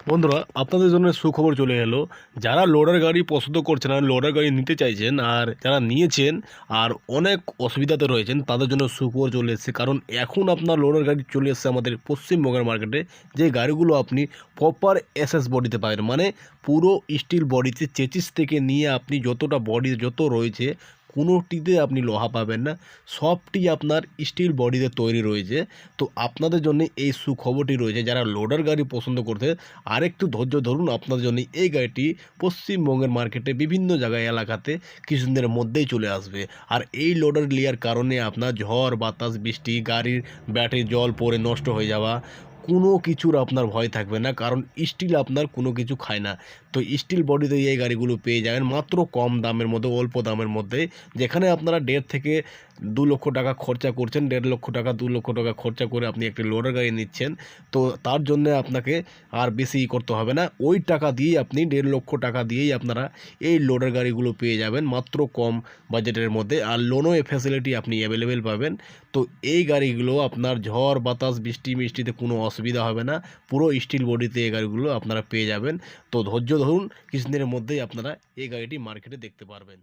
বন্ধুরা, আপনাদের জন্য সুখবর চলে এলো। যারা লোডার গাড়ি পছন্দ করছেন আর লোডার গাড়ি নিতে চাইছেন, আর যারা নিয়েছেন আর অনেক অসুবিধাতে রয়েছেন, তাদের জন্য সুখবর চলে এসেছে। কারণ এখন আপনার লোডার গাড়ি চলে এসেছে আমাদের পশ্চিমবঙ্গের মার্কেটে, যে গাড়িগুলো আপনি প্রপার এসএস বডিতে পাবেন। মানে পুরো স্টিল বডিতে, চেচিস থেকে নিয়ে আপনি যতটা বডি যত রয়েছে, কোনোটিতে আপনি লোহা পাবেন না, সবটি আপনার স্টিল বডিতে তৈরি রয়েছে। তো আপনাদের জন্য এই সুখবরটি রয়েছে, যারা লোডার গাড়ি পছন্দ করতে আরেকটু ধৈর্য ধরুন। আপনাদের জন্য এই গাড়িটি পশ্চিমবঙ্গের মার্কেটে বিভিন্ন জায়গায় এলাকাতে কিছুদিনের মধ্যেই চলে আসবে। আর এই লোডার নেওয়ার কারণে আপনার ঝড় বাতাস বৃষ্টি, গাড়ির ব্যাটারি জল পড়ে নষ্ট হয়ে যাওয়া, কোনো কিছুর আপনার ভয় থাকবে না। কারণ স্টিল আপনার কোনো কিছু খায় না। তো স্টিল বডিতে এই গাড়িগুলো পেয়ে যাবেন মাত্র কম দামের মধ্যে, অল্প দামের মধ্যে। যেখানে আপনারা 1.5 থেকে 2 লক্ষ টাকা খরচা করছেন, 1.5 লক্ষ টাকা 2 লক্ষ টাকা খরচা করে আপনি একটি লোডার গাড়ি নিচ্ছেন। তো তার জন্য আপনাকে আর বেশি করতে হবে না। ওই টাকা দিয়েই আপনি 1.5 লক্ষ টাকা দিয়েই আপনারা এই লোডার গাড়িগুলো পেয়ে যাবেন মাত্র কম বাজেটের মধ্যে। আর লোনও ফ্যাসিলিটি আপনি অ্যাভেলেবেল পাবেন। তো এই গাড়িগুলো আপনার ঝড় বাতাস বৃষ্টি মিষ্টিতে কোনো অসুবিধা হবে না। পুরো স্টিল বডিতে এই গাড়িগুলো আপনারা পেয়ে যাবেন। তো ধৈর্য ধরুন, কিছুদিনের মধ্যেই আপনারা এই গাড়িটি মার্কেটে দেখতে পারবেন।